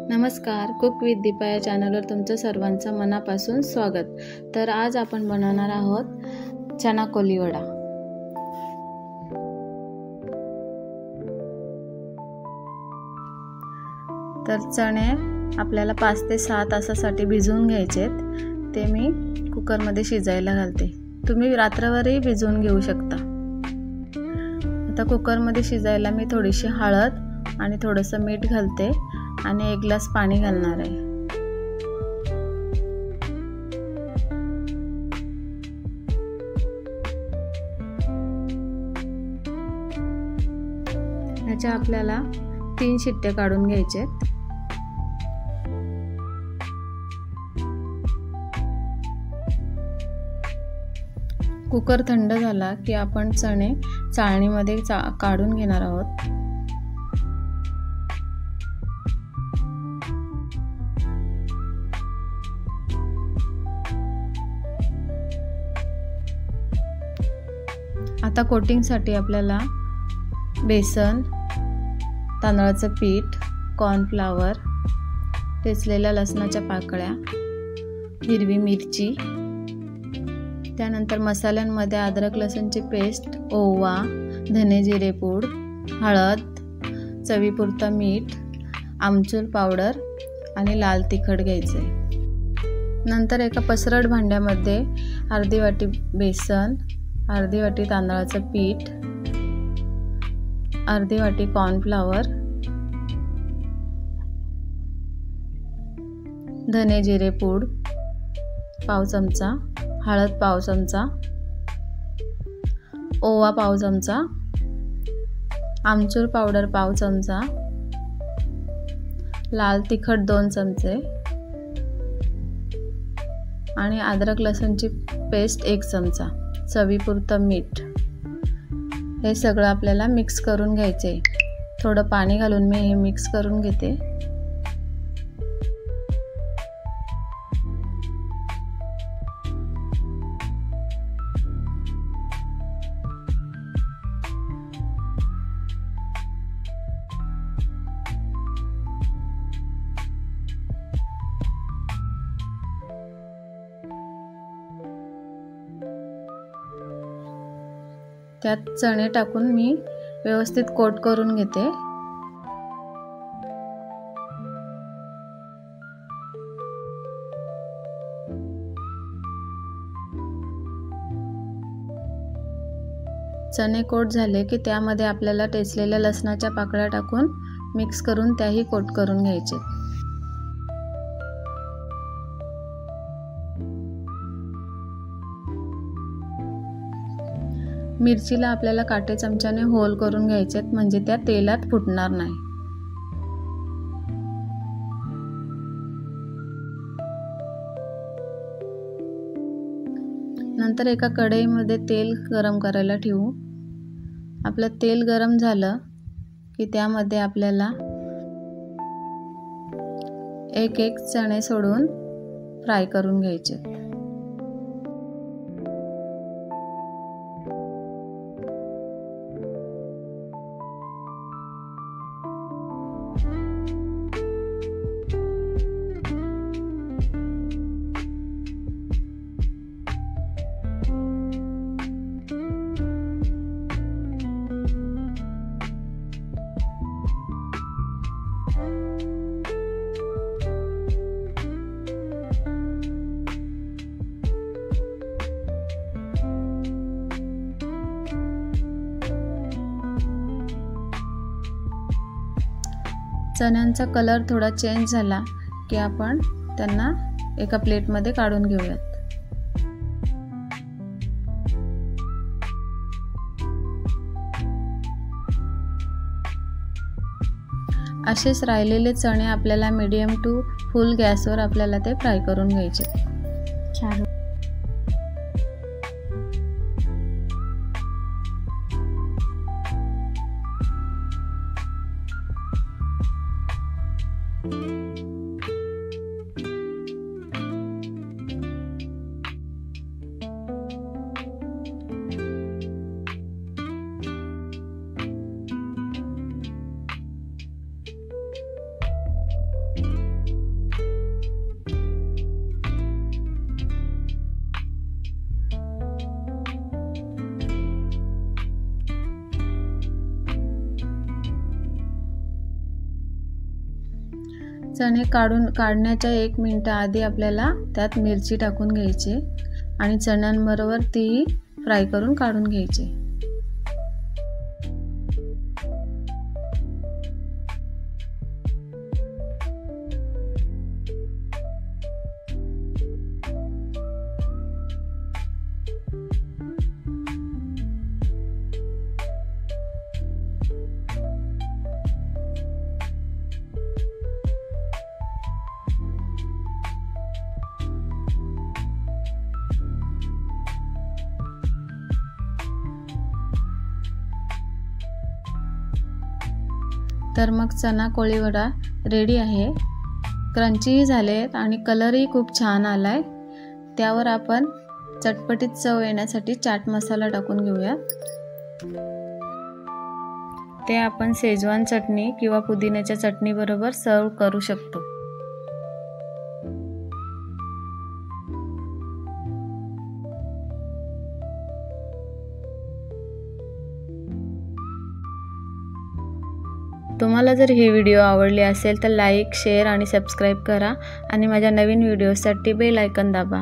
नमस्कार, cook with Deepa या चॅनलवर तुमचं सर्वांचं मनापासून स्वागत। तर आज आपण बनवणार आहोत चना कोली वडा। तर चणे आपल्याला 5 ते 6 तासासाठी भिजवून घ्यायचेत। ते मी कुकरमध्ये शिजायला घालते। तुम्ही रात्रभरही भिजवून घेऊ शकता। आता कुकरमध्ये शिजायला मी थोडीशी हळद आणि थोडंसं मीठ घालते आणि 1 ग्लास पाणी घालणार आहे। ह्याच्या आपल्याला 3 शिट्ट्या काढून घ्यायचे। कुकर थंड झाला की आपण चणे चाळणीमध्ये काढून घेणार आहोत। आता कोटिंगसाठी आपल्याला बेसन, तांदळाचं पीठ, कॉर्नफ्लॉवर, ठेचलेल्या लसणाच्या पाकळ्या, हिरवी मिरची, त्यानंतर मसाल्यांमध्ये अद्रक लसूणची पेस्ट, ओवा, धने जिरे पूड, हळद, चवीपुरतं मीठ, आमचूर पावडर आणि लाल तिखट घ्यायचे। नंतर एका पसरट भांड्यामध्ये अर्धी वाटी बेसन, अर्धी वाटी तांदळाचं पीठ, अर्धी वाटी कॉर्नफ्लॉवर, धने जिरे पूड पाव चमचा, हळद पाव चमचा, ओवा पाव चमचा, आमचूर पावडर पाव चमचा, लाल तिखट 2 चमचे आणि अद्रक लसूणची पेस्ट 1 चमचा, चवीपुरतं मीठ। हे सगळं आपल्याला मिक्स करून घ्यायचे। थोडं पाणी घालून मी हे मिक्स करून घेते। त्यात चणे टाकून मी व्यवस्थित कोट करून घेते। चणे कोट झाले की त्यामध्ये आपल्याला ठेचलेल्या लसणाच्या पाकळ्या टाकून मिक्स करून त्याही कोट करून घ्यायचे। मिरचीला आपल्याला काटे चमच्याने होल करून घ्यायचे म्हणजे त्या तेलात फुटणार नाही। नंतर एका कढईमध्ये तेल गरम करायला ठेवू। आपलं तेल गरम झालं की त्यामध्ये आपल्याला एक चणे सोडून फ्राय करून घ्यायचे। चण्यांचा कलर थोडा चेंज झाला की आपण त्यांना एका प्लेटमध्ये काढून घेऊयात। असेच राहिलेले चणे आपल्याला मीडियम टू फुल गॅसवर आपल्याला ते फ्राय करून घ्यायचे। छान चणे काढण्याच्या 1 मिनिट आधी आपल्याला त्यात मिरची टाकून घ्यायची आणि चण्यांबरोबर ती फ्राय करून काढून घ्यायची। तर मग चना कोळी वडा रेडी आहे। क्रंची झालेत आणि कलरही खूप छान आलाय। त्यावर आपण चटपटीत चव येण्यासाठी चाट मसाला टाकून घेऊया। ते आपण शेजवान चटणी किंवा पुदिन्याच्या चटणी बरोबर सर्व करू शकतो। तुम्हाला जर ही व्हिडिओ आवडली असेल तर लाईक, शेअर आणि सबस्क्राईब करा आणि माझ्या नवीन व्हिडिओसाठी बेल आयकॉन दाबा।